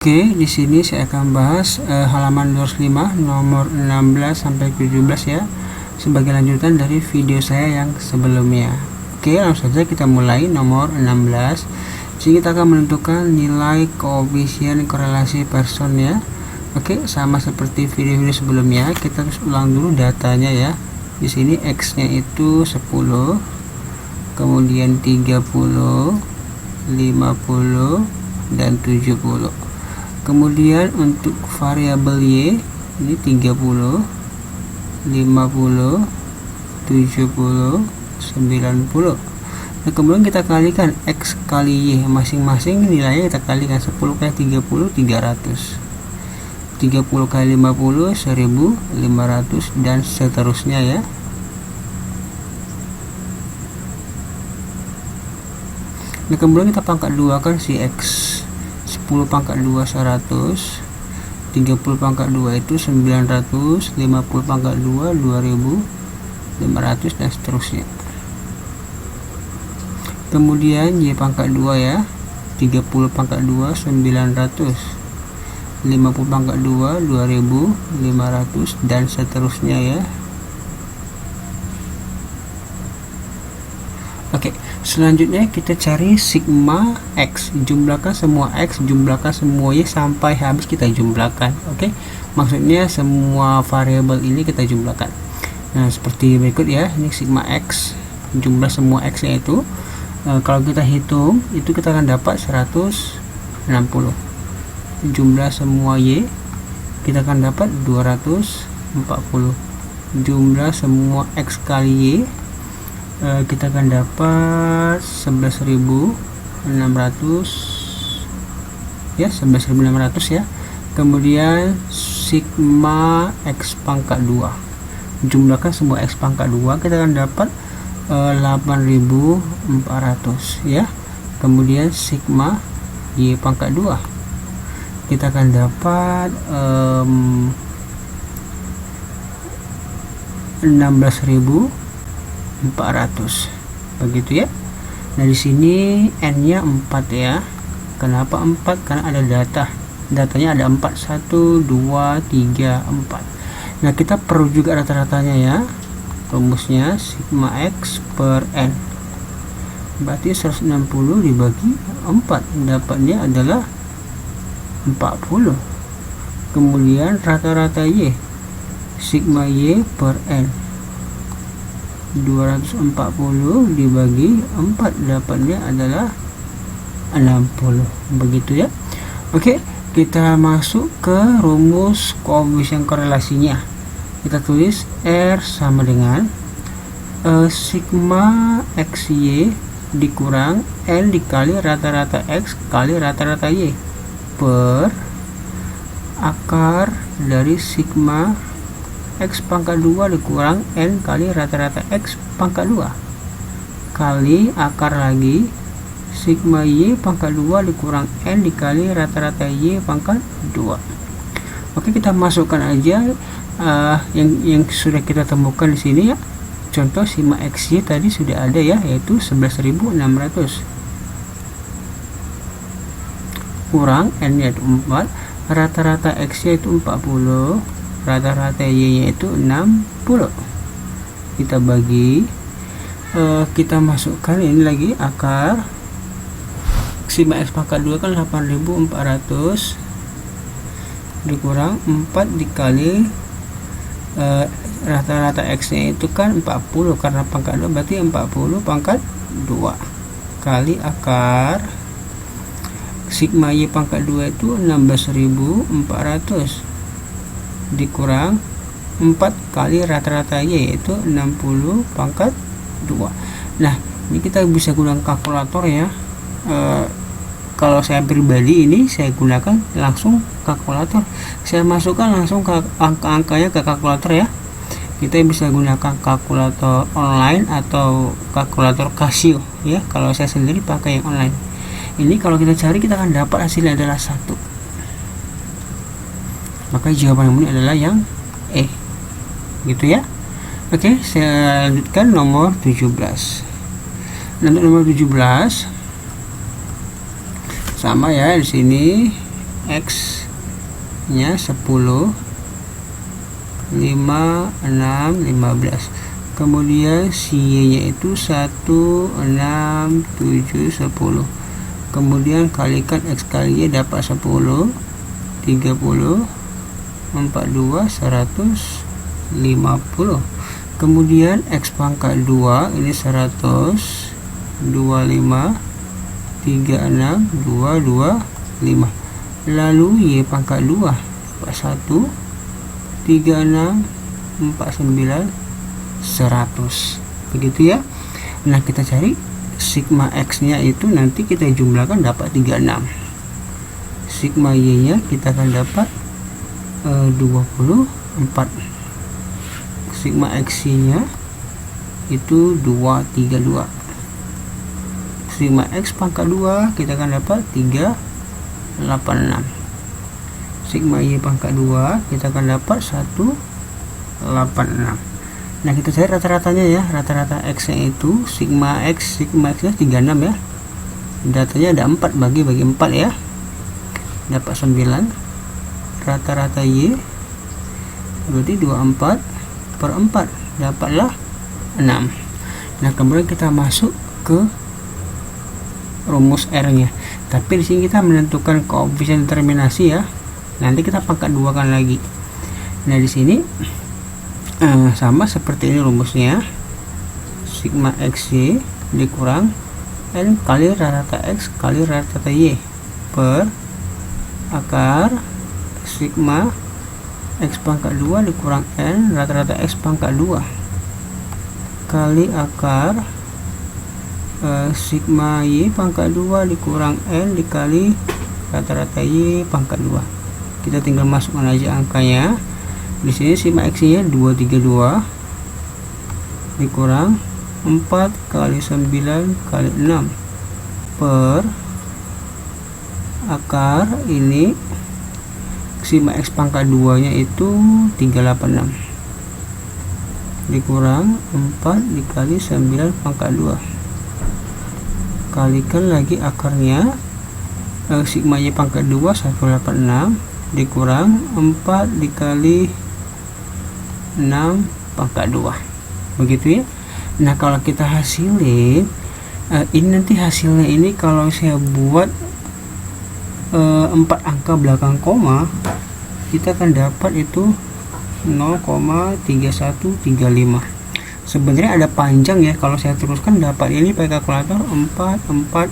Oke, di sini saya akan bahas halaman 205 nomor 16 sampai 17 ya, sebagai lanjutan dari video saya yang sebelumnya. Oke, langsung saja kita mulai nomor 16. Jadi kita akan menentukan nilai koefisien korelasi person ya. Oke, sama seperti video-video sebelumnya, kita harus ulang dulu datanya ya. Di sini X-nya itu 10, kemudian 30, 50 dan 70. Kemudian untuk variabel Y ini 30, 50, 70, 90. Nah, kemudian kita kalikan X kali Y, masing-masing nilainya kita kalikan. 10 kali 30 300, 30 kali 50 1500 dan seterusnya ya. Nah, kemudian kita pangkat 2 kan si X. 10 pangkat 2 100, 30 pangkat 2 itu 900, 50 pangkat 2 2500 dan seterusnya. Kemudian Y pangkat 2 ya, 30 pangkat 2 900, 50 pangkat 2 2500 dan seterusnya ya. Oke, selanjutnya kita cari sigma X, jumlahkan semua X, jumlahkan semua Y sampai habis kita jumlahkan. Oke, maksudnya semua variabel ini kita jumlahkan. Nah, seperti berikut ya. Ini sigma X, jumlah semua X nya itu kalau kita hitung itu kita akan dapat 160. Jumlah semua Y kita akan dapat 240. Jumlah semua X kali Y kita akan dapat 11.600 ya, 11.600 ya. Kemudian sigma X pangkat 2, jumlahkan semua X pangkat 2, kita akan dapat 8.400 ya. Kemudian sigma Y pangkat 2 kita akan dapat 16.400 begitu ya. Nah, di sini n-nya 4 ya. Kenapa 4? Karena ada datanya ada 4, 1 2 3 4. Nah, kita perlu juga rata-ratanya ya. Rumusnya sigma X per n, berarti 160 dibagi 4, dapatnya adalah 40. Kemudian rata-rata Y, sigma Y per n, 240 dibagi 4, dapatnya adalah 60. Begitu ya. Oke, kita masuk ke rumus koefisien korelasinya. Kita tulis R sama dengan sigma XY dikurang N dikali rata-rata X kali rata-rata Y per akar dari sigma X pangkat 2 dikurang N kali rata-rata X pangkat 2 kali akar lagi sigma Y pangkat 2 dikurang N dikali rata-rata Y pangkat 2. Oke, kita masukkan aja yang sudah kita temukan di sini ya. Contoh sigma XY tadi sudah ada ya, yaitu 11.600 kurang N nya itu 4, rata-rata X nya itu 40, rata-rata Y nya itu 60. Kita bagi, kita masukkan ini lagi akar sigma X pangkat 2 kan 8.400 dikurang 4 dikali rata-rata X nya itu kan 40, karena pangkat 2 berarti 40 pangkat 2 kali akar sigma Y pangkat 2 itu 16.400 dikurang 4 kali rata-rata Y yaitu 60 pangkat 2. Nah, ini kita bisa gunakan kalkulator ya. Kalau saya pribadi ini saya gunakan langsung kalkulator, saya masukkan langsung ke angka-angkanya ke kalkulator ya. Kita bisa gunakan kalkulator online atau kalkulator Casio ya. Kalau saya sendiri pakai yang online. Ini kalau kita cari kita akan dapat hasilnya adalah 1. Maka jawaban yang benar adalah yang E. Gitu ya. Oke, saya lanjutkan nomor 17. Untuk nomor 17 sama ya, di sini X nya 10, 5, 6, 15. Kemudian si Y nya itu 1, 6, 7, 10. Kemudian kalikan X kali Y dapat 10, 30, 42, 150. Kemudian X pangkat 2 ini 100, 25, 36, 225. Lalu Y pangkat 2 dapat 1, 36, 49, 100. Begitu ya. Nah, kita cari sigma X nya itu nanti kita jumlahkan dapat 36. Sigma Y nya kita akan dapat 24. Sigma X nya itu 232. Sigma X pangkat 2 kita akan dapat 386. Sigma Y pangkat 2 kita akan dapat 186. Nah, kita cari rata-ratanya ya. Rata-rata X nya itu sigma X nya 36 ya. Datanya ada 4, bagi 4 ya, dapat 9. Rata-rata Y berarti 24 per 4, dapatlah 6. Nah, kemudian kita masuk ke rumus R nya. Tapi di sini kita menentukan koefisien determinasi ya. Nanti kita pangkat 2 kan lagi. Nah, di sini sama seperti ini rumusnya. Sigma XY dikurang N kali rata-rata X kali rata-rata Y per akar sigma X pangkat 2 dikurang N rata-rata X pangkat 2 kali akar sigma Y pangkat 2 dikurang N dikali rata-rata Y pangkat 2. Kita tinggal masukkan aja angkanya. Di sini sigma X nya 232 dikurang 4 kali 9 kali 6 per akar ini sigma X pangkat 2 nya itu 386 dikurang 4 dikali 9 pangkat 2. Kalikan lagi akarnya, sigma Y pangkat 2 186 dikurang 4 dikali 6 pangkat 2. Begitu ya. Nah, kalau kita hasilin ini nanti hasilnya ini kalau saya buat 4 angka belakang koma, kita akan dapat itu 0,3135. Sebenarnya ada panjang ya, kalau saya teruskan dapat ini pakai kalkulator 4, 4,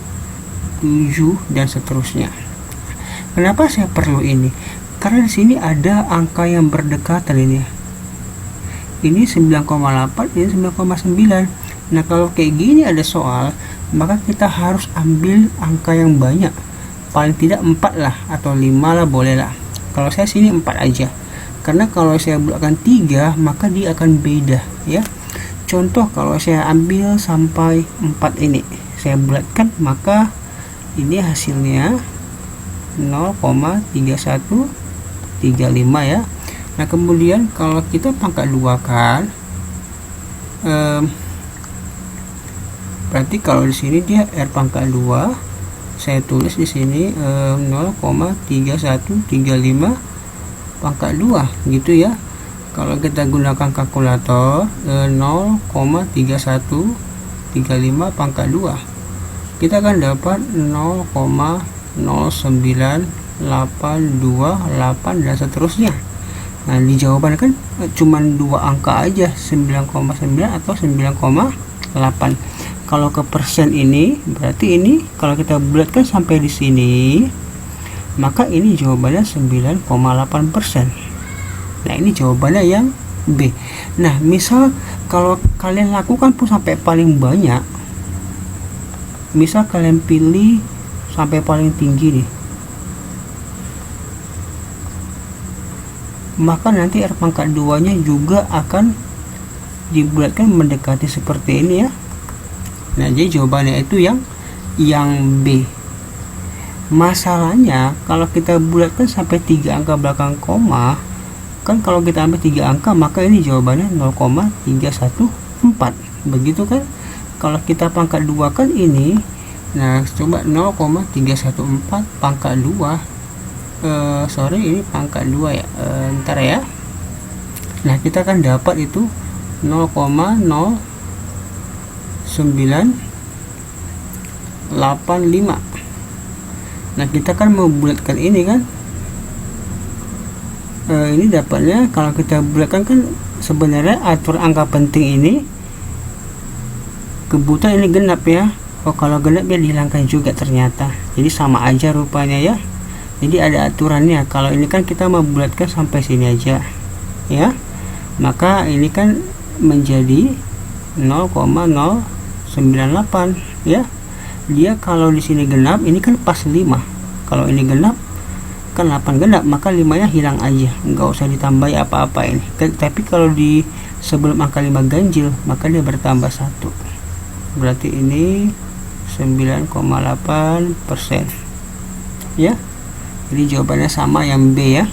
7 dan seterusnya. Kenapa saya perlu ini? Karena di sini ada angka yang berdekatan ini ya. Ini 9,8, ini 9,9. Nah, kalau kayak gini ada soal, maka kita harus ambil angka yang banyak. Paling tidak 4 lah, atau 5 lah boleh lah. Kalau saya sini 4 aja. Karena kalau saya bulatkan 3, maka dia akan beda ya. Contoh kalau saya ambil sampai 4 ini, saya bulatkan, maka ini hasilnya 0,3135 ya. Nah, kemudian kalau kita pangkat 2 kan, berarti kalau di sini dia R pangkat 2, saya tulis di sini 0,3135 pangkat 2 gitu ya. Kalau kita gunakan kalkulator 0,3135 pangkat 2, kita akan dapat 0,09828 dan seterusnya. Nah, di jawaban kan cuma 2 angka aja, 9,9 atau 9,8. Kalau ke persen ini berarti ini kalau kita bulatkan sampai di sini, maka ini jawabannya 9,8%. Nah, ini jawabannya yang B. Nah, misal kalau kalian lakukan pun sampai paling banyak, misal kalian pilih sampai paling tinggi nih, maka nanti R pangkat 2 nya juga akan dibulatkan mendekati seperti ini ya. Nah, jadi jawabannya itu yang B. Masalahnya kalau kita bulatkan sampai 3 angka belakang koma, kan kalau kita ambil 3 angka maka ini jawabannya 0,314. Begitu kan? Kalau kita pangkat 2 kan ini. Nah, coba 0,314 pangkat 2 sorry, ini pangkat 2 ya. Ntar ya. Nah, kita akan dapat itu 0,0985. Nah, kita kan membulatkan ini kan, ini dapatnya kalau kita bulatkan kan sebenarnya atur angka penting ini kebutuhan ini genap ya. Kalau genap ya dihilangkan juga ternyata, jadi sama aja rupanya ya. Jadi ada aturannya. Kalau ini kan kita membulatkan sampai sini aja ya, maka ini kan menjadi 0,098 ya. Dia kalau di sini genap, ini kan pas 5. Kalau ini genap kan 8 genap, maka 5 nya hilang aja, nggak usah ditambahi apa-apa ini. Tapi kalau di sebelum angka 5 ganjil, maka dia bertambah 1. Berarti ini 9,8% ya. Jadi jawabannya sama yang B ya.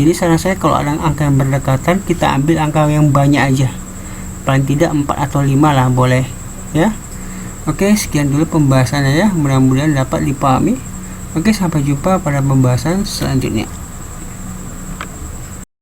Jadi saran saya kalau ada angka yang berdekatan, kita ambil angka yang banyak aja, paling tidak 4 atau 5 lah boleh ya. Oke, sekian dulu pembahasannya ya, mudah-mudahan dapat dipahami. Oke, sampai jumpa pada pembahasan selanjutnya.